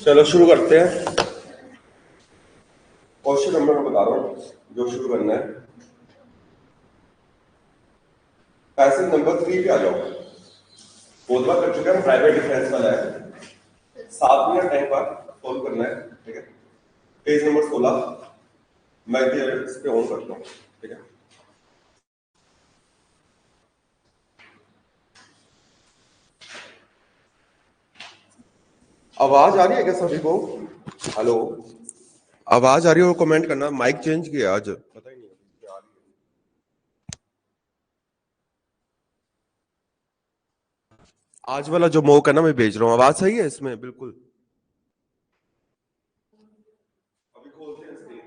चलो शुरू करते हैं। क्वेश्चन नंबर मैं बता रहा हूँ जो शुरू करना है। पैसेज नंबर 3 पे आ जाओ। बहुत बार कर चुके हैं, प्राइवेट डिफरेंस वाला है। 7 मिनट टाइम पर सॉल्व करना है, ठीक है। पेज नंबर 16 मैं इस पे ऑन करता हूँ, ठीक है। आवाज आ रही है क्या सभी को? हेलो, आवाज आ रही है? कमेंट करना। माइक चेंज किया आज, पता ही नहीं क्या आ रही है। आज वाला जो मॉक है ना मैं भेज रहा हूँ, आवाज सही है इसमें? बिल्कुल। अभी खोलते हैं स्क्रीन।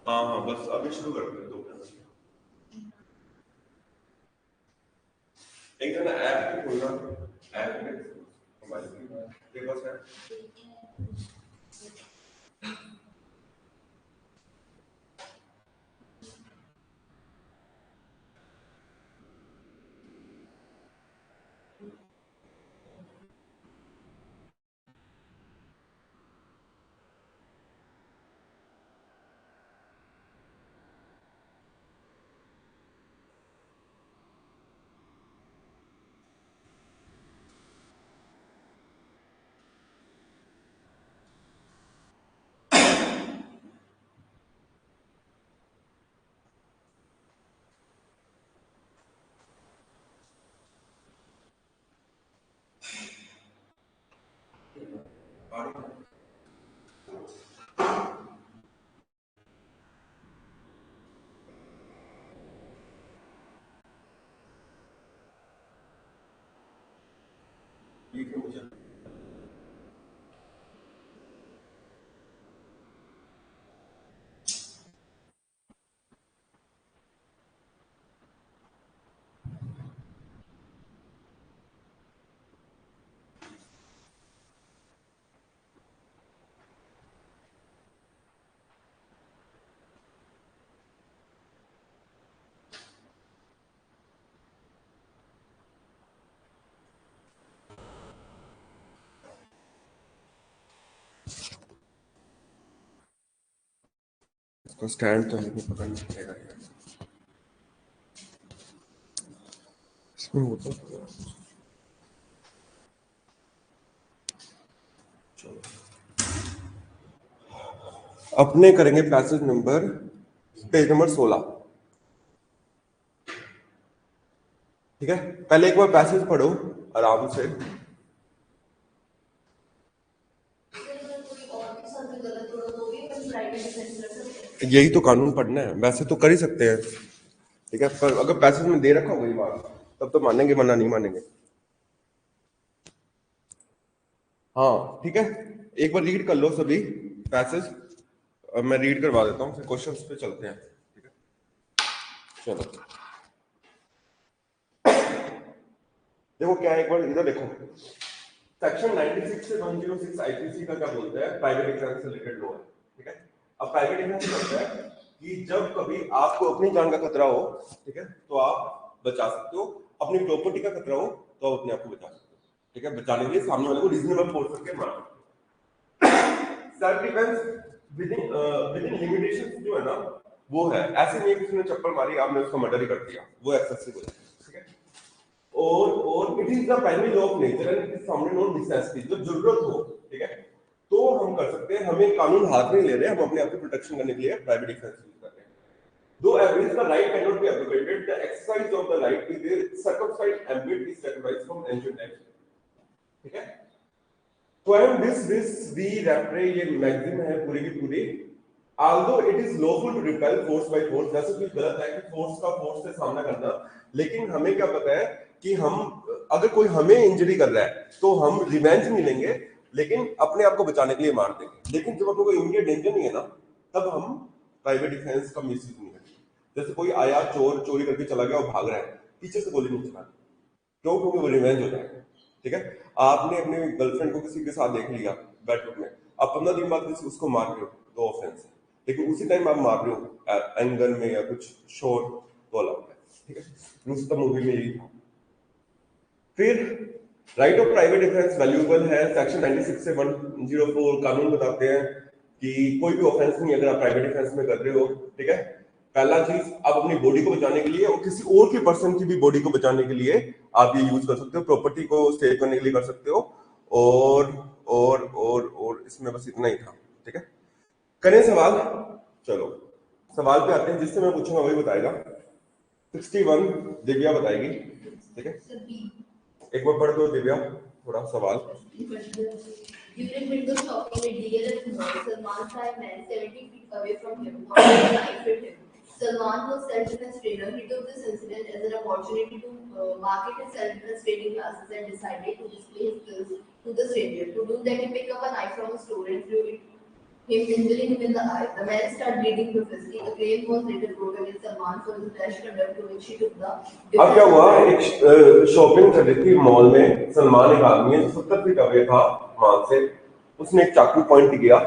हाँ हाँ, बस अभी शुरू करते हैं। 2 मिनट एक ना ऐप पे खोलना, ऐप पे मोबाइल पे बस है। ठीक है मुझे इसको स्टैंड तो है नहीं, पता नहीं चलेगा इसमें होता है। चलो अपने करेंगे पैसेज नंबर, पेज नंबर 16, ठीक है। पहले एक बार पैसेज पढ़ो आराम से। यही तो कानून पढ़ना है, वैसे तो कर ही सकते हैं, ठीक है। पर अगर पैसेज में दे रखा हो वही बात, तब तो मानेंगे, वरना नहीं मानेंगे। हाँ ठीक है, एक बार रीड कर लो सभी पैसेज। मैं रीड करवा देता हूँ, फिर क्वेश्चंस पे चलते हैं, ठीक है। चलो देखो क्या है, एक बार इधर देखो। सेक्शन 96 से 106 आईपीसी का क्या बोलता है? प्राइवेट एग्जाम से रिलेटेड लॉ है, ठीक है। अब प्राइवेट एग्जाम से बोलता है कि जब कभी आपको अपनी जान का खतरा हो, ठीक है, तो आप बचा सकते हो। अपनी प्रॉपर्टी का खतरा हो तो आप अपने आप को बचा सकते हो, ठीक है। बचाने के लिए सामने वाले को रीजनेबल फोर्स करके मारना। सेल्फ डिफेंस विदिन लिमिटेशंस जो है ना, वो है ऐसे नहीं कि उसने चप्पल मारी आपने उसका मर्डर ही कर दिया, वो एक्सेसिबल है, ठीक है। और it is the primary law of nature and it is founded on necessity. जब जरूरत हो, ठीक है, तो हम कर सकते हैं। हमें कानून हाथ में ले रहे हैं, हम अपने आप की प्रोटेक्शन करने के लिए प्राइवेट डिफेंस यूज कर रहे हैं। दो average the right can not be abrogated, the exercise of the right is a circumscribed ambit is recognized from ancient times। ठीक है। क्वाम दिस दी रेप्रे, ये मैगजीन है पूरी की पूरी। Although it is lawful to repel force by force, जैसे कोई गलत है कि फोर्स का फोर्स से सामना करना, लेकिन हमें क्या पता है कि हम अगर कोई हमें इंजरी कर रहा है तो हम रिवेंज नहीं लेंगे, लेकिन अपने आप को बचाने के लिए मार देंगे। लेकिन जब अपने को इमीडिएट डेंजर नहीं है ना, तब हम प्राइवेट डिफेंस का मिसयूज नहीं करेंगे। जैसे कोई आया, चोर चोरी करके चला गया और भाग रहा है, पीछे से गोली नहीं चलानी। क्यों? क्योंकि वो रिवेंज होता है। ठीक है। आपने अपनी गर्लफ्रेंड को किसी के साथ देख लिया बेडरूम में, आप 15 दिन बाद किसी उसको मार रहे हो तो ऑफेंस है, लेकिन उसी टाइम आप मार रहे हो एंगर में या कुछ शोर, तो अलाउड है। ठीक है। रुस्तम मूवी में यही था। फिर right of private defence valuable है। सेक्शन 96 से 104 कानून बताते हैं कि कोई भी ऑफेंस नहीं अगर आप प्राइवेट डिफेंस में कर रहे हो। ठीक है। पहला चीज, आप अपनी बॉडी को बचाने के लिए और किसी और के पर्सन की भी बॉडी को बचाने के लिए आप ये यूज कर सकते हो, प्रॉपर्टी को सेव करने के लिए कर सकते हो। और इसमें बस इतना ही था। ठीक है। करें सवाल। चलो सवाल पे आते हैं, जिससे मैं पूछूंगा वही बताएगा। 61 दिव्या बताएगी। ठीक है। एक बार पढ़ दो दिव्या थोड़ा सवाल। During window shopping with DLF Mall, Salman saw a man 70 feet away from him, pointing a knife at him. Salman was self-defense trainer. He took this incident as an opportunity to market his self-defense training classes and decided to display his skills to the stranger. To do that, he picked up a knife from a store and threw it him, injuring him in the eye. The man started bleeding profusely. The claim was later brought against Salman for his rash conduct, to which he took the. अब क्या हुआ, एक shopping कर रही थी mall में, सलमान एक आदमी है जो 70 फीट अवे था मॉल से, उसने एक चाकू पॉइंट किया।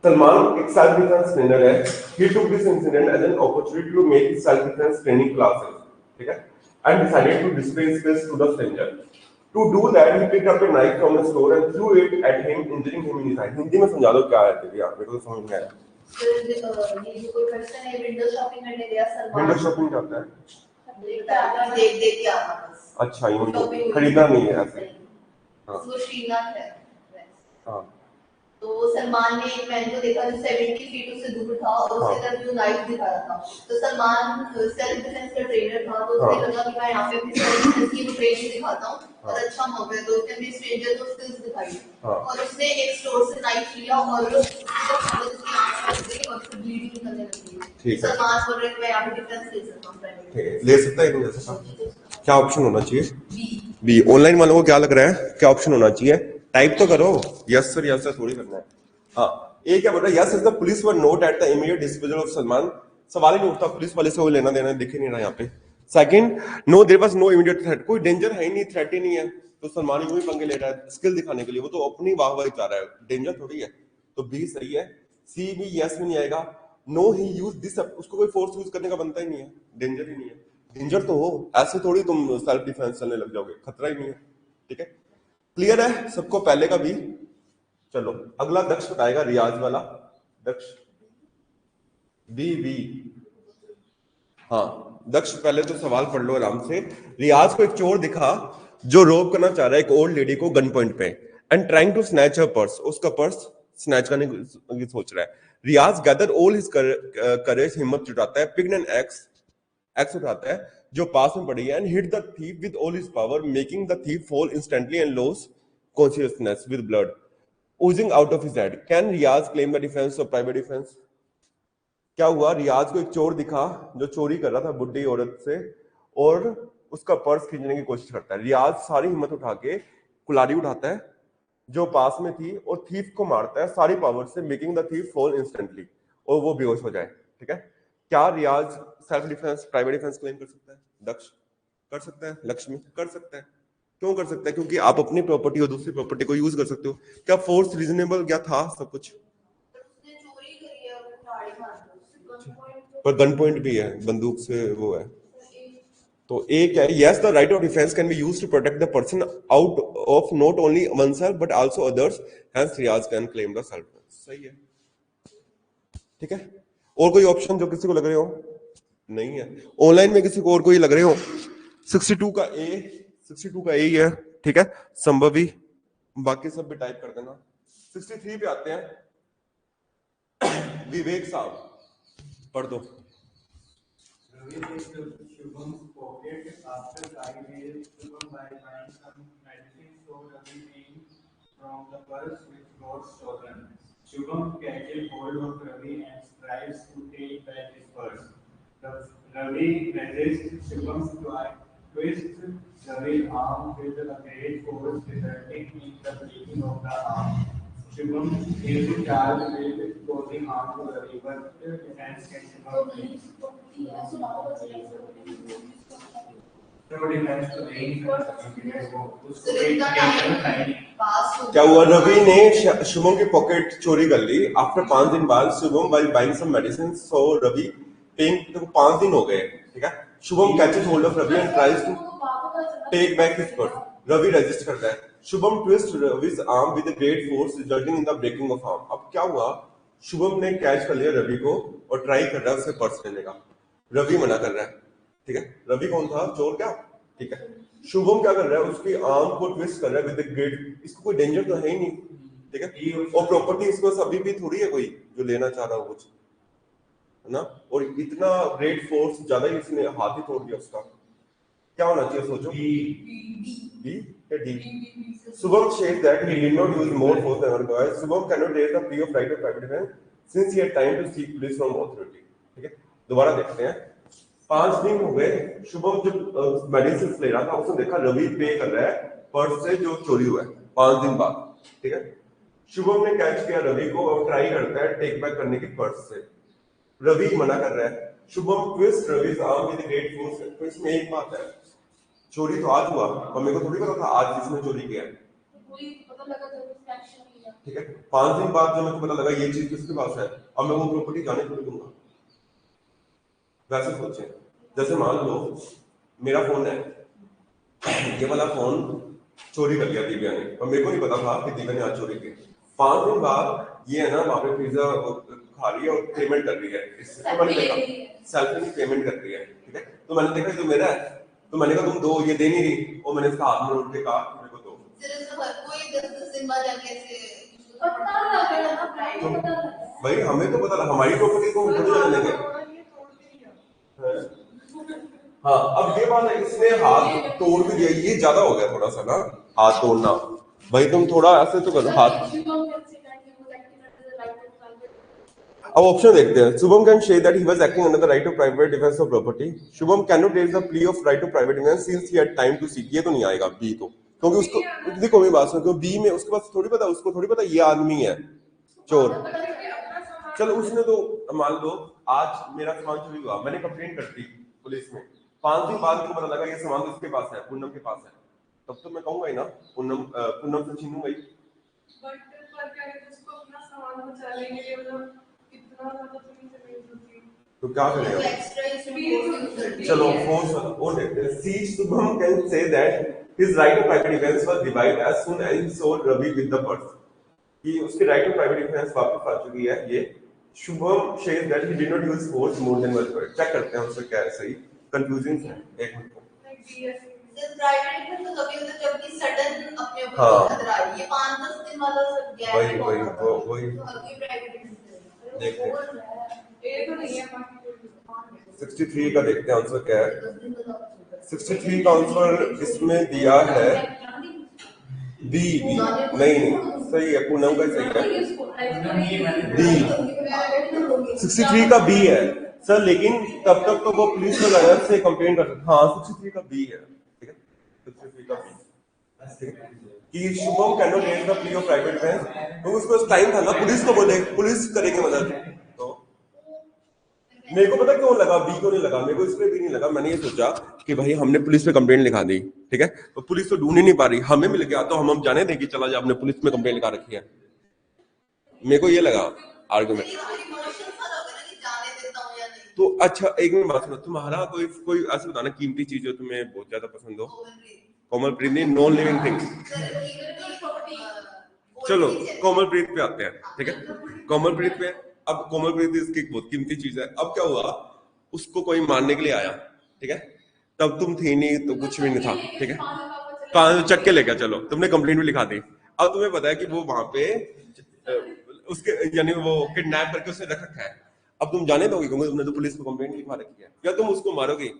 सलमान एक सेल्फ डिफेंस ट्रेनर है। He took this incident as an opportunity to make his self defence training classes. ठीक है। And decided to display his skills to the stranger. To do that he picked up a knife from the store and threw it at him, injuring him in his eye. Hindi में समझा दो क्या है दिव्या, मेरे को तो समझ नहीं आया। ये जो कोई पर्सन है विंडो शॉपिंग करने गया सलमान। विंडो शॉपिंग करता है, देख देख के आता बस। अच्छा यूं खरीदना नहीं है ऐसे। हाँ वो श्रीनाथ है। हाँ तो सलमान ने एक मैन को देखा जो 70 फीट उससे दूर था और उसके तरफ जो नाइफ दिखा रहा था। तो सलमान सेल्फ डिफेंस का ट्रेनर था, तो उसने लगा कि मैं यहाँ पे अपनी सेल्फ डिफेंस की ट्रेनिंग दिखाता हूँ और अच्छा मौका है। तो उसने अपनी स्ट्रेंजर को स्किल्स दिखाई और उसने एक स्टोर से नाइफ लिया और उसकी आंख में गई और उससे ब्लीडिंग निकलने लगी। सलमान बोल रहे मैं यहाँ पे डिफेंस ले सकता हूँ। ले सकता है, नहीं ले सकता? क्या ऑप्शन होना चाहिए? बी। ऑनलाइन वालों को क्या लग रहा है, क्या ऑप्शन होना चाहिए? टाइप तो करो, यस सर यस सर थोड़ी करना है। हाँ, ए क्या बोल रहा है? Yes is the police were note at the immediate disposal of Salman. सवाल ही नहीं उठता, पुलिस वाले से वो लेना देना दिख ही नहीं रहा यहाँ पे। Second, no there was no immediate threat, कोई डेंजर है ही नहीं, थ्रेट ही नहीं है, तो सलमान यूं ही पंगे ले रहा है स्किल दिखाने के लिए, वो तो अपनी वाहवाही चाह रहा है, डेंजर थोड़ी है। तो बी सही है। सी भी यस में नहीं आएगा। नो ही यूज दिस, उसको कोई फोर्स यूज करने का बनता ही नहीं है, डेंजर ही नहीं है। डेंजर तो हो, ऐसे थोड़ी तुम सेल्फ डिफेंस चलने लग जाओगे, खतरा ही नहीं है। ठीक है, क्लियर है सबको पहले का भी। चलो अगला दक्ष बताएगा, रियाज वाला। दक्ष बी बी। हाँ दक्ष पहले तो सवाल पढ़ लो आराम से। रियाज को एक चोर दिखा जो रोब करना चाह रहा है एक ओल्ड लेडी को गन पॉइंट पे and trying to snatch her purse, उसका पर्स स्नैच करने की सोच रहा है। Riyaz gather all his courage, हिम्मत जुटाता है, पिक्ड एन एक्स उठाता है जो पास में पड़ी है and hit the thief with all his power, making the thief fall instantly and loss consciousness with blood oozing out of his head. Can Riyaz claim the defense of private defense? क्या हुआ, रियाज को एक चोर दिखा जो चोरी कर रहा था बुढ़ी औरत से और उसका पर्स खींचने की कोशिश करता है। रियाज सारी हिम्मत उठा के कुल्हाड़ी उठाता है जो पास में थी और थीफ को मारता है सारी पावर से, making the thief fall instantly, और वो बेहोश हो जाए। ठीक है। क्या Riyaz self defence private defence claim कर सकता है? दक्ष कर सकता है, लक्ष्मी कर सकता है। क्यों कर सकता है? क्योंकि आप अपनी प्रॉपर्टी और दूसरी प्रॉपर्टी को यूज कर सकते हो। क्या फोर्स रीजनेबल क्या था? सब कुछ, पर गन पॉइंट भी है, बंदूक से वो है। तो एक है, yes the right of defence can be used to protect the person out of not only oneself but also others, hence Riyaz can claim the self defence. सही है। ठीक है। और कोई ऑप्शन जो किसी को लग रहे हो? नहीं है। ऑनलाइन में किसी को और कोई लग रहे हो? 62 का ए, 62 का ए ही है। ठीक है, संभवी, बाकी सब भी टाइप कर देना। 63 पे आते हैं, विवेक साहब पढ़ दो। Shubham's pocket after 5 days. Shubham by buying some medicine from Ravi being from the purse which was stolen. Shubham catches hold of Ravi and tries to take back his purse. Ravi resists Shubham's twist Ravi's arm with a great force, resulting in the breaking of the arm. Shubham is charged with causing harm to Ravi, but defense can Shubham please. Defense तो नहीं कर सकती वो उसको एक पास क्या हुआ, रवि ने शुभम की पॉकेट चोरी कर ली। आफ्टर 5 दिन बाद Shubham while buying some medicine saw Ravi paying, देखो 5 दिन हो गए, ठीक है। Shubham catches hold of Ravi and tries to take back his purse. Ravi resist करता है। Shubham twist Ravi's arm with a great force resulting in the breaking of arm. अब क्या हुआ, शुभम ने कैच कर लिया रवि को और ट्राई कर रहा है उससे पर्स लेने का। रवि मना कर रहा है, ठीक है। रवि कौन था, चोर क्या, ठीक है। शुभम क्या कर रहा है, उसकी आर्म को ट्विस्ट कर रहा है विद द ग्रेट, इसको कोई डेंजर तो है ही नहीं, ठीक है। और प्रॉपर्टी इसको अभी भी थोड़ी है कोई जो लेना चाह रहा हो कुछ, है ना। और इतना ग्रेट फोर्स, ज्यादा ही इसने हाथ ही तोड़ दिया उसका। क्या होना चाहिए सोचो, बी या D. Shubham says that he did not use more force than other guys. Shubham cannot raise the plea of right of private defense since he had time to seek police from authority, ठीक है। दोबारा देखते हैं। 5 दिन हो गए, शुभम जब medicine ले रहा था उसने देखा रवि पे कर रहा है पर्स से जो चोरी हुआ है 5 दिन बाद, ठीक है। शुभम ने कैच किया रवि को और ट्राई करता है टेक बैक करने की पर्स से। रवि मना कर रहा है। Shubham twist Ravi's arm with a great force। तो इसमें एक बात है, चोरी तो आज हुआ और मेरे को थोड़ी पता था आज जिसने चोरी किया है, ठीक है। 5 दिन बाद जब मेरे को पता लगा ये चीज किसके पास है, अब मैं वो प्रॉपर्टी जाने थोड़ी दूंगा। वैसे सोचे, जैसे मान लो मेरा फोन है, ये वाला फोन चोरी कर लिया दिव्या ने और मेरे को नहीं पता था कि दिव्या ने आज चोरी की। 5 दिन बाद ये है ना वहां पे पिज्जा खा रही है और पेमेंट कर रही है, इससे तो मैंने देखा सेल्फी में पेमेंट कर रही है, ठीक है। तो मैंने देखा जो मेरा है, तो मैंने कहा तुम दो, ये दे नहीं रही, और मैंने इसका हाथ में उठ के कहा मेरे को दो। तो भाई हमें तो पता लगा, हमारी प्रॉपर्टी को थोड़ी जाने देंगे। हाँ, अब ये बात है, इसने हाथ तोड़ भी दिया, ये ज्यादा हो गया थोड़ा सा ना हाथ तोड़ना। भाई तुम थोड़ा ऐसे तो करो हाथ। अब ऑप्शन देखते हैं। Shubham can say that he was acting under the right of private defence of property. Shubham can not raise the plea of right of private defence since he had time to seek. ये तो नहीं आएगा B, तो क्योंकि उसको देखो मेरी बात सुनो, क्योंकि बी में उसके पास थोड़ी पता, उसको थोड़ी पता ये आदमी है चोर। चलो उसने तो मान लो आज मेरा सामान चोरी हुआ, मैंने कंप्लेंट कर दी पुलिस में, 5 दिन बाद मुझे पता लगा ये सामान तो इसके पास है, पूनम के पास है, तब तो मैं कहूंगा ही ना पूनम से छीनूंगा ही। तो क्या करेगा, चलो फोर्स वो देखते हैं। See Shubham can say that his right of private defence was divide as soon as he saw Ravi with the purse. कि उसके राइट ऑफ प्राइवेट डिफेंस वापस आ चुकी है ये। Shubham says that he did not use force more than 1 point. Check करते हैं उससे क्या है सही, कंफ्यूजिंग है। एक मिनट को प्राइवेट डिफेंस तो कभी होता है जब कि सडन अपने ऊपर हाँ। खतरा आ रही है, 5-10 दिन वाला सब गैप वही है, वही बहुत वो वही तो हर कोई प्राइवेट डिफेंस देखते हैं। ये तो नहीं है 63 का देखते हैं आंसर क्या है। 63 का आंसर इसमें दिया है बी। नहीं सही है, पूनम का सही है बी। 63 का बी है सर, लेकिन तब तक तो वो पुलिस वगैरह से कंप्लेन कर सकते। हाँ 63 का बी है, ठीक है। 63 का बी कि Shubham can not raise the plea of private defence, तो उसको टाइम था ना, पुलिस को बोले, पुलिस करेगी मदद। तो मेरे को पता क्यों लगा बी को नहीं लगा, मेरे को इसलिए भी नहीं लगा, मैंने ये सोचा कि भाई हमने पुलिस पे कंप्लेंट लिखा दी, ठीक है, तो पुलिस तो ढूंढ ही नहीं पा रही, हमें मिल गया तो हम जाने दें कि चला जा आपने पुलिस में कंप्लेंट लिखा रखी है। मेरे को ये लगा आर्गुमेंट। तो अच्छा एक मिनट बात सुनो, तुम्हारा कोई ऐसा बताना कीमती चीज जो तुम्हें बहुत ज्यादा पसंद हो। कोमलप्रीत नहीं, नॉन लिविंग थिंग। चलो कोमलप्रीत पे आते हैं, ठीक है। कोमलप्रीत पे, अब कोमलप्रीत इसकी बहुत कीमती चीज है। अब क्या हुआ, उसको कोई मारने के लिए आया, ठीक है, तब तुम थी नहीं तो कुछ भी नहीं था, ठीक है, कान चक के ले गया, चलो तुमने कंप्लेंट भी लिखा दी। अब तुम्हें पता है कि वो वहां पे उसके यानी वो किडनैप करके उसने रख रखा है, अब तुम जाने दोगे क्योंकि तुमने तो पुलिस को कंप्लेंट लिखवा रखी है, या तुम उसको मारोगे?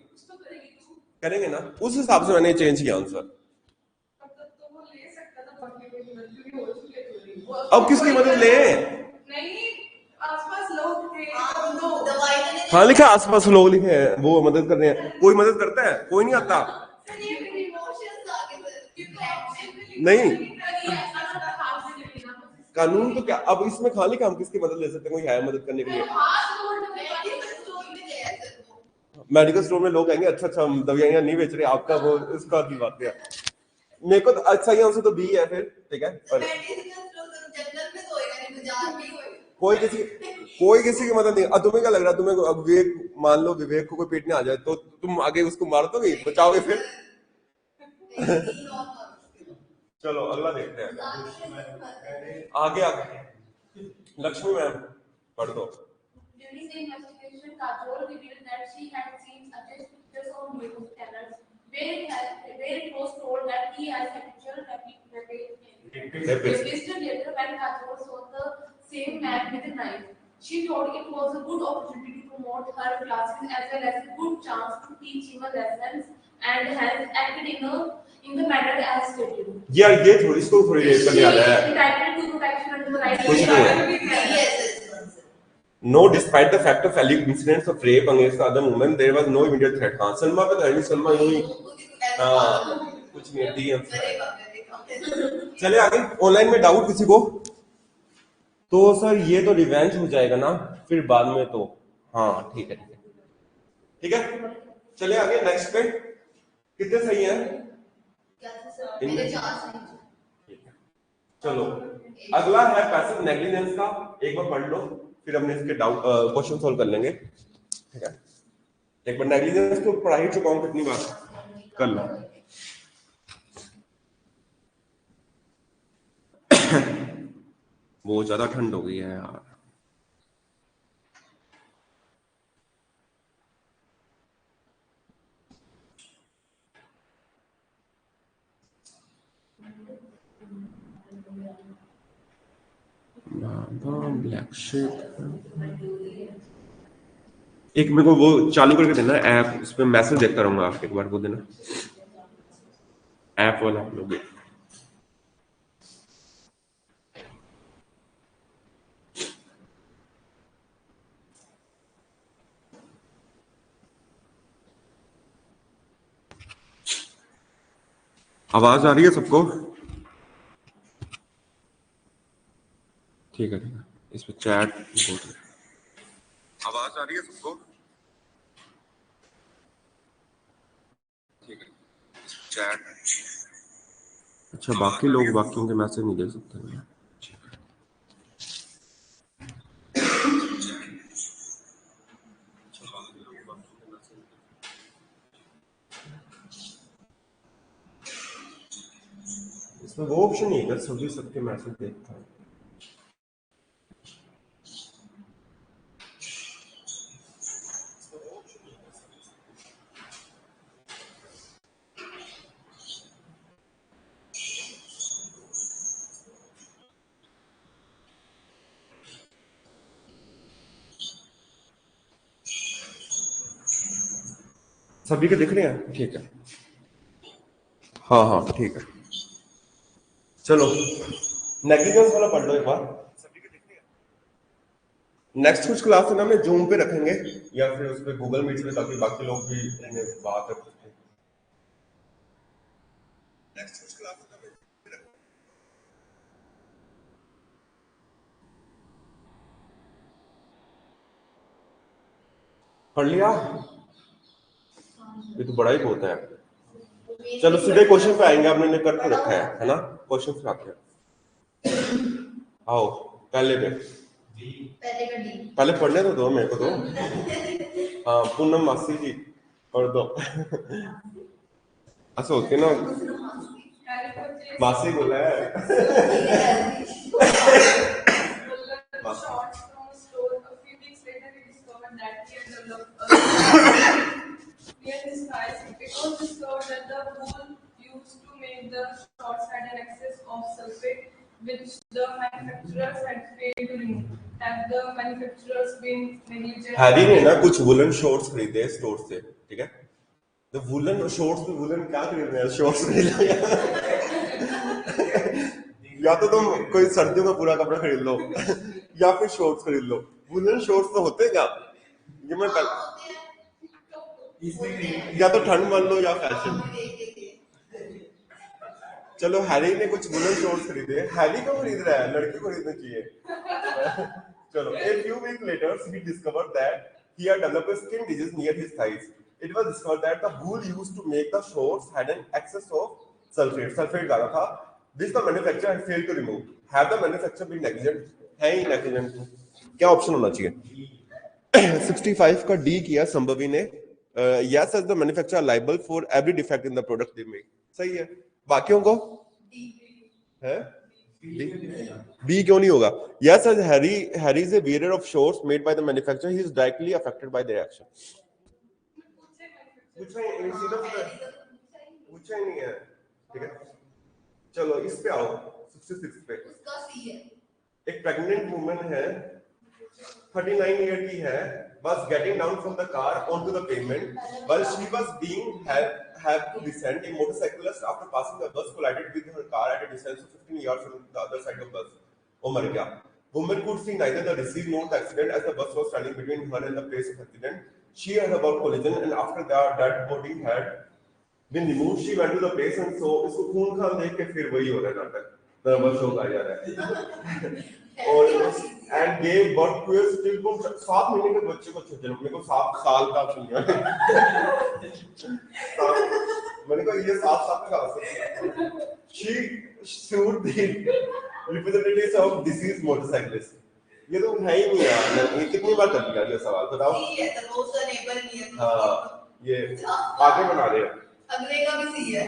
करेंगे ना, उस हिसाब से मैंने चेंज किया आंसर। ले सकता था बाकी कोई मदद क्योंकि हो चुकी है थोड़ी। अब किसकी मदद ले? नहीं, आसपास लोग थे। तो दवाई तो नहीं हाँ लिखा आसपास लोग लिखे हैं वो मदद कर रहे हैं। कोई मदद करता है? कोई नहीं आता। सर ये मेरे इमोशंस आ गए सर। नहीं ऐसा था हाथ से लेना कानून तो क्या अब इसमें खाली काम किसकी मदद ले सकते हैं? कोई है मदद करने के लिए? हाथ जोड़ के मेडिकल स्टोर में गया सर वो। मेडिकल स्टोर में लोग आएंगे अच्छा अच्छा हम दवाइयां नहीं बेच रहे आपका वो इसका की बात है। मेरे को तो अच्छा ही हमसे तो बी है फिर ठीक है पर मेडिकल स्टोर तो जंगल में तो होएगा नहीं बाजार में ही होएगा। कोई किसी की मदद नहीं। अब तुम्हें क्या लग रहा है तुम्हें अब विवेक मान लो विवेक को कोई पीटने आ जाए तो तुम आगे उसको मार दोगे बचाओगे फिर? चलो अगला देखते हैं आगे आगे लक्ष्मी मैम पढ़ दो। During the investigation, Kajol revealed that she had seen such pictures on news channels where it was told that he has sexual rapist. Later, when Kajol saw the same man with a knife, she thought it was a good opportunity to promote her classes as well as a good chance to teach him a lesson and has acted in the matter as stated. यार ये थोड़ी इसको थोड़ी rate करने आ रहा है। Entitled to protection under the right कुछ नहीं है। No, despite the fact of alleged incidents of rape against other women, there was no immediate threat. हाँ सलमा पे तो नहीं सलमा यूं ही हाँ कुछ नहीं डीएम चले आगे। ऑनलाइन में डाउट किसी को? तो सर ये तो रिवेंज हो जाएगा ना फिर बाद में तो हाँ ठीक है ठीक है चले आगे नेक्स्ट पे। कितने सही हैं? मेरे 4 सही। चलो अगला है पैसिव नेग्लिजेंस का। एक बार पढ़ लो फिर हमने इसके डाउट क्वेश्चन सॉल्व कर लेंगे ठीक है। एक बार नेग्लिजेंस तो पढ़ा ही चुका हूं कितनी बार कर लो। बहुत ज्यादा ठंड हो गई है यार। ब्लैक शिप एक मेरे को वो चालू करके देना ऐप उस पर मैसेज देखता रहूंगा एक बार वो देना ऐप वाला आप लोग। आवाज आ रही है सबको? ठीक है इस पे चैट आवाज आ रही है सबको? ठीक है चैट अच्छा बाकी लोग बाकियों के मैसेज नहीं देख सकते। इसमें वो ऑप्शन नहीं है सभी सबके मैसेज देखता है। सभी के दिख रहे हैं ठीक है हाँ हाँ ठीक है। चलो नेग्लिजेंस वाला पढ़ लो एक बार। नेक्स्ट कुछ क्लास है ना मैं जूम पे रखेंगे या फिर उस पे गूगल मीट पे ताकि बाकी लोग भी इन्हें बात कर सकें। नेक्स्ट कुछ क्लास है ना मैं पढ़ लिया? ये तो बड़ा ही बहुत है। चलो सीधे क्वेश्चन पे आएंगे आपने करके रखा है ना? क्वेश्चन पे आते हैं आओ पहले पे पहले पढ़ने तो दो मेरे को तो। हाँ पूनम मासी जी पढ़ दो। ऐसा होते ना मासी बोला है। It was discovered that the wool used to make the shorts had an excess of sulfate, which the manufacturers had failed to remove. Have the manufacturers been negligent? Harry ने ना कुछ वुलन शॉर्ट्स खरीदे store से ठीक है। तो woollen shorts में woollen क्या खरीदना है शॉर्ट्स खरीद लिया। या तो तुम कोई सर्दियों का पूरा कपड़ा खरीद लो या फिर शॉर्ट्स खरीद लो। वुलन शॉर्ट्स तो होते हैं क्या? ये मैं हाँ, कल होते हैं। इसमें या तो ठंड मान लो या फैशन। चलो हैरी ने कुछ वुलन शॉर्ट्स खरीदे। हैरी क्यों खरीद रहा है? लड़की को खरीदना चाहिए। चलो, a few weeks later he discovered that he had developed a skin disease near his thighs. It was discovered that the wool used to make the shorts had an excess of sulfate ज्यादा था, which the manufacturer had failed to remove. Have the manufacturer been negligent? है ही negligent। क्या option होना चाहिए? 65 का D किया संभवी ने। yes, as the manufacturer liable for every defect in the product they make। सही है। बाकियों को है बी क्यों नहीं होगा? Yes, as Harry is a wearer of shorts made by the manufacturer, he is directly affected by their action। पूछा ही नहीं है, ठीक है। चलो इस पे आओ, 66 पे। उसका सी है। एक प्रेग्नेंट वुमन है, 39 ईयर की है, was getting down from the car onto the pavement while she was being have to descend. A motorcyclist after passing the bus collided with her car at a distance of 15 yards from the other side of the bus। वो मर गया। Woman could see neither the deceased nor the accident as the bus was standing between her and the place of accident। She heard about collision and after that dead body had been removed, she went to the place and saw। इसको खून खान देख के फिर वही हो रहा है नाटक, नर्वस शोक आ जा रहा है। और and gave birth to a stillborn 7 महीने के बच्चे को जन्म। मेरे को 7 साल का सुनिया मैंने कहा ये 7 साल का है। She sued the representatives of deceased motorcyclist। ये तो है ही नहीं यार, ये कितनी बार कर दिया ये सवाल बताओ। सी है, तो वो उसका नेबर नहीं है। हाँ, ये आगे बना रहे हैं। अगले का भी सी है।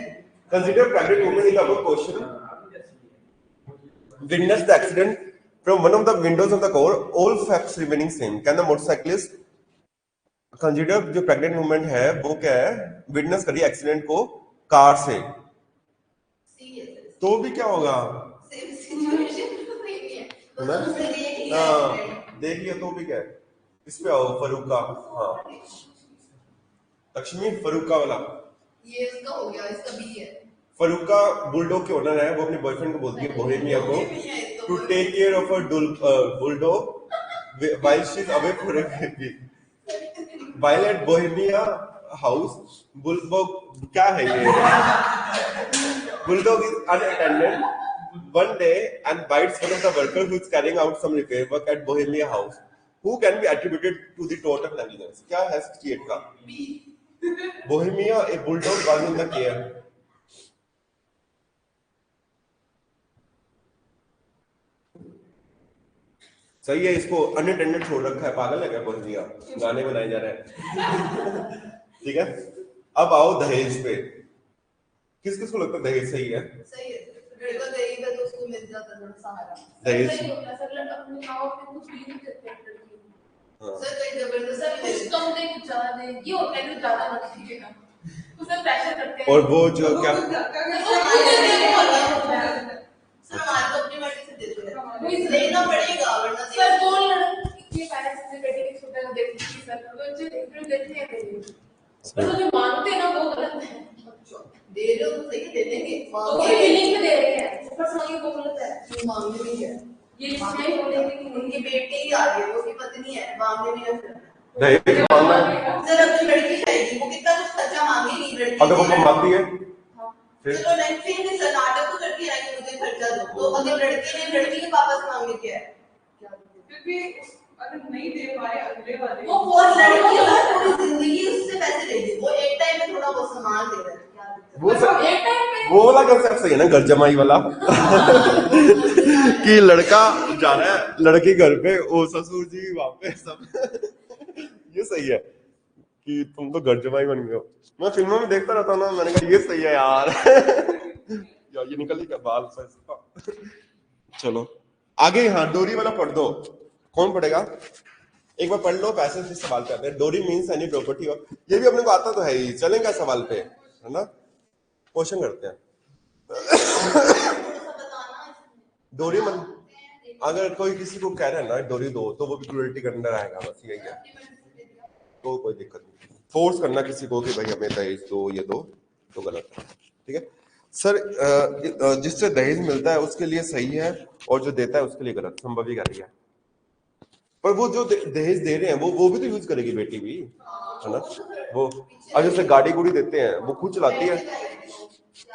Consider pregnant woman in the above question witnessed the accident from one of the windows of the car, all facts remaining same। Can the motorcyclist consider जो pregnant woman है वो क्या है? Witness करी एक्सीडेंट को कार से, सी है। तो भी क्या होगा? सेम सिचुएशन तो नहीं है। ना? उसने देख लिया एक्सीडेंट। देख लिया तो भी क्या है? इस पे आओ, फरूका। हाँ, लक्ष्मी फरूका वाला। ये इसका हो गया, इसका बी है। फरूका बुलडॉग के ओनर है, वो अपने बॉयफ्रेंड को बोलती है बोहेमिया को to take care of a bulldog while she is away for a week। While at Bohemia house, bulldog क्या है ये? Bulldog is unattended one day and bites one of the workers who is carrying out some repair work at Bohemia house, who can be attributed to the total negligence। क्या है 68 का? Bohemia, a bulldog was in the care। सही है, इसको unattended छोड़ रखा है, पागल है क्या बोहेमिया? गाने बनाए जा रहे हैं। ठीक है, अब आओ दहेज पे। किस किस को लगता है दहेज सही है? सही है। लड़का गरीब है तो उसको मिल जाता है सहारा। दहेज सही होता है, सब लोग अपने माँ बाप को कुछ भी नहीं देते हैं लड़की को। हाँ। सर कहीं जबरदस्ती कुछ कम दे कुछ ज्यादा दे, ये होता है कि ज्यादा मत दीजिएगा, उसे प्रेशर करते हैं। और वो जो क्या सर हमारे को अपनी मर्जी से देते हैं, लेना पड़ेगा वरना सर बोल लड़की के पेरेंट्स अपने बेटे के छोटे को देख लीजिए सर, तो जो देखते हैं पर वो जो मांगते हैं ना वो गलत है। दे रहे हो तो सही दे देंगे। तो ये फीलिंग में दे रहे हैं, ऊपर से मांगे वो गलत है। क्यों मांगने नहीं है? ये लिस्ट में ही बोलेंगे कि उनकी बेटी ही आ रही है, उसकी पत्नी है, मांगने नहीं है फिर। दहेज मांगना, सर अपनी लड़की जाएगी, वो कितना कुछ खर्चा मांगेगी लड़की। अगर वो कमाती है फिर चलो नहीं, फिर सर नाटक तो करके आएंगे, मुझे खर्चा दो। तो अगर लड़की ने लड़की के पापा से मांगे क्या है? फिर भी अगर नहीं दे पाए अगले वाले वो और लड़की है, पूरी जिंदगी उससे पैसे लेगी, वो एक टाइम में थोड़ा बहुत सामान दे रहा है। क्या दिक्कत है? वो सब एक टाइम पे वो वाला कंसेप्ट सही है ना, घर जमाई वाला। कि लड़का जा रहा है लड़की घर पे, ओ ससुर जी वहां पे सब। ये सही है कि तुम तो घर जमाई बन गए हो। मैं फिल्मों में देखता रहता हूँ ना, मैंने कहा ये सही है यार। यार ये निकल ही गया बाल सा इसका। चलो आगे, हाँ डोरी वाला पढ़ दो। कौन पढ़ेगा? एक बार पढ़ लो, पैसे से सवाल पे आते हैं। डोरी मीन्स एनी प्रॉपर्टी ऑफ, ये भी अपने को आता तो है ही। चलेंगे सवाल पे, है ना? क्वेश्चन करते हैं। डोरी मतलब अगर कोई किसी को कह रहा है ना डोरी दो, तो वो भी क्रूरल्टी के अंदर आएगा, बस यही है। तो कोई दिक्कत नहीं, फोर्स करना किसी को कि भाई हमें दहेज दो ये दो, तो गलत है। ठीक है, सर जिससे दहेज मिलता है उसके लिए सही है और जो देता है उसके लिए गलत। संभव ही कह रही है, पर वो जो दहेज दे रहे हैं वो भी तो यूज करेगी बेटी भी, है ना। वो अब जैसे गाड़ी गुड़ी देते हैं वो खुद चलाती है,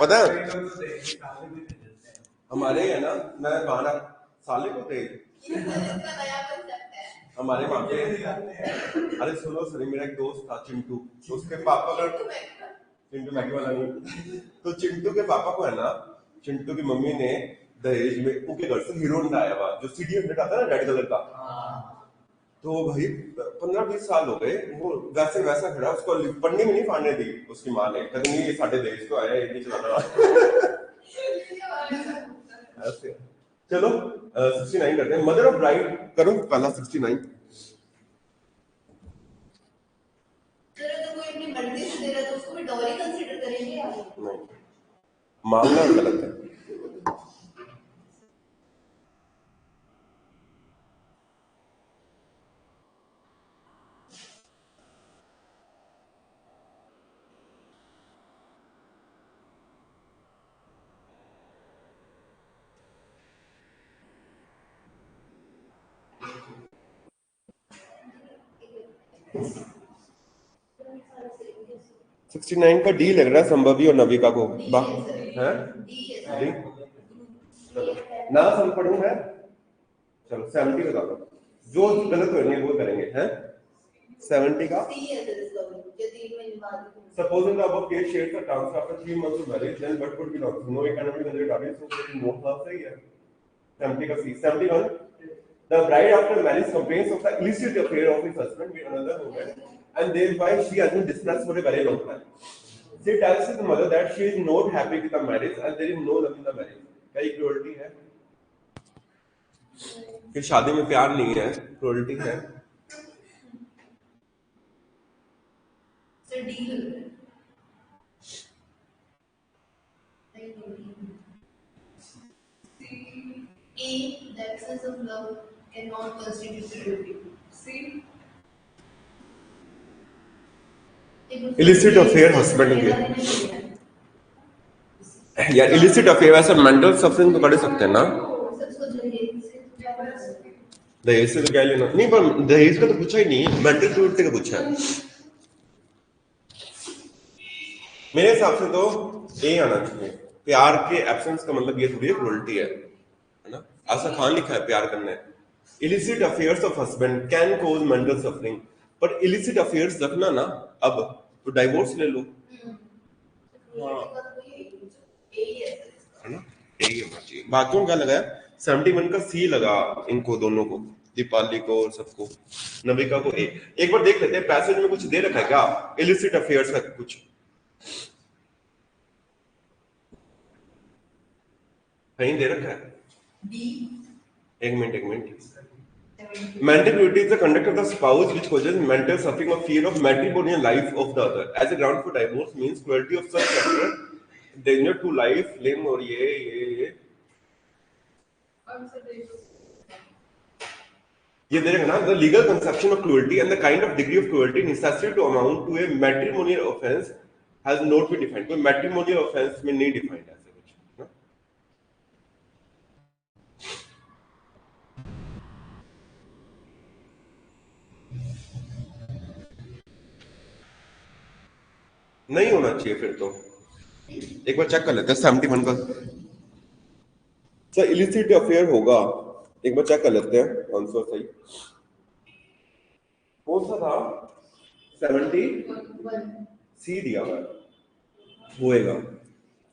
पता है हमारे है ना, मैं 12 साले को थे हमारे वहां पे। अरे सुनो सर, मेरा एक दोस्त था चिंटू, उसके पापा का चिंटू मैगी वाला नहीं, तो चिंटू के पापा को है ना, चिंटू की मम्मी ने दहेज में उनके घर से हीरो होंडा आया हुआ, जो CD 100 आता है ना रेड कलर का, तो भाई 15-20 साल हो गए, वो वैसे वैसा खड़ा, उसको पन्नी में नहीं फाड़ने दी उसकी माँ ने, कहते नहीं ये साढ़े दहेज तो आया, ये नहीं चलाना। ऐसे चलो 69 करते हैं। मदर ऑफ ब्राइड करो पहला 69। सर अगर कोई अपनी मर्जी से दे रहा है तो उसको भी डॉरी कंसीडर करेंगे आप? नहीं, मांगना गलत है। सिक्सटी 69 का डी लग रहा है संभवी और नविका को। है डी, चलो ना सम पढ़ूं मैं, चलो 70 बता दो, जो गलत होंगे वो करेंगे हैं। 70 का Supposing the above case shares the transfer after 3 months of marriage, then what could be lost? No economic considered artist, so there is no half सही है। 70 का C। 71, the bride after marriage complains of the illicit affair of his husband with another woman, and thereby she has been distressed for a very long time. She tells his mother that she is not happy with the marriage and there is no love in the marriage. क्या ये cruelty है? कि शादी में प्यार नहीं है, cruelty है। Sir D A, the absence of love cannot constitute cruelty. C, illicit affair husband के यार, illicit affair वैसे mental suffering तो कर सकते हैं ना, दहेज से तो क्या लेना नहीं, पर दहेज का तो पूछा ही नहीं, मेंटल क्रूरटी का पूछा है। मेरे हिसाब से तो ए आना चाहिए, प्यार के एब्सेंस का मतलब ये थोड़ी क्रूरटी है ना। आशा खान लिखा है प्यार करना है। Illicit affairs of husband can cause mental suffering, पर इलिसिट अफेयर्स रखना ना अब तो डाइवोर्स ले लो, हाँ है ना, यही होना चाहिए। बाकियों क्या लगाया 71 का सी लगा इनको दोनों को, दीपाली को और सबको, नविका को ए। एक बार देख लेते हैं पैसेज में कुछ दे रखा है क्या इलिसिट अफेयर्स का, कुछ कहीं दे रखा है? एक minute. Mental cruelty is the conduct of the spouse which causes mental suffering or fear of matrimonial life of the other. As a ground for divorce means cruelty of such character, danger to life, limb और ये दे रखा ना, the legal conception of cruelty and the kind of degree of cruelty necessary to amount to a matrimonial offence has not been defined. कोई matrimonial offence में नहीं defined ऐसे कुछ ना? नहीं होना चाहिए फिर तो। एक बार चेक कर लेते हैं 71 का सर इलिसिट अफेयर होगा, एक बार चेक कर लेते हैं आंसर सही कौन सा था। 70 सी दिया हुआ होएगा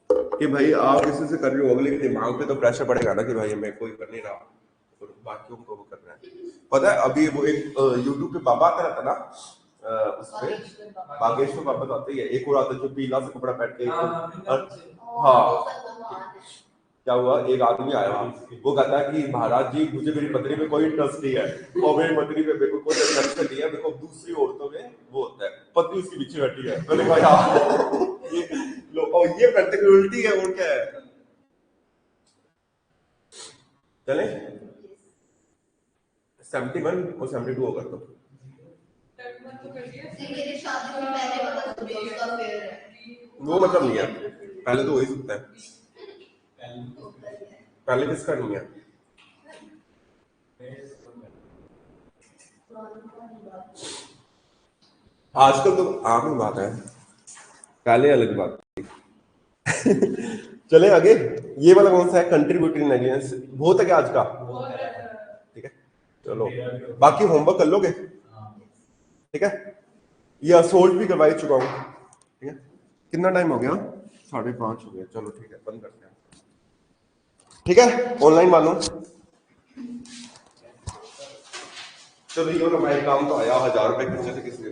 कि भाई आप किसी से कर रहे हो, अगले के दिमाग पे तो प्रेशर पड़ेगा ना कि भाई मैं कोई कर नहीं रहा और बाकियों को वो कर रहा है। पता है अभी वो एक YouTube पे बाबा आता रहता ना, उसपे बागेश्वर बाबा तो आते ही है, एक और आता है जो पीला सा कपड़ा पहन के, हाँ क्या हुआ, एक आदमी आया वो कहता है कि महाराज जी मुझे मेरी पत्नी में कोई इंटरेस्ट नहीं है और मेरी पत्नी में मेरे को कोई इंटरेस्ट नहीं है, मेरे को दूसरी औरतों में वो होता है, पत्नी उसकी पीछे बैठी है। मैंने कहा यार ये लो, और ये प्रैक्टिकलिटी है और क्या है। चले 71 और 72 होगा तो वो मतलब नहीं है। पहले तो वही सकता है, पहले किसका नहीं है? आजकल तो आम ही बात है, पहले अलग बात थी। चले आगे, ये वाला कौन सा है? कंट्रीब्यूटरी नेग्लिजेंस बहुत है क्या आज का? ठीक है, चलो बाकी होमवर्क कर लोगे, ठीक है। ये असोल्ट भी करवा ही चुका हूँ, ठीक है। कितना टाइम हो गया? 5:30 हो गया, चलो ठीक है, बंद करते हैं, ठीक है। ऑनलाइन मालूम, चलो ये हमारे काम तो आया, 1000 रुपए खर्चे थे किसी ने।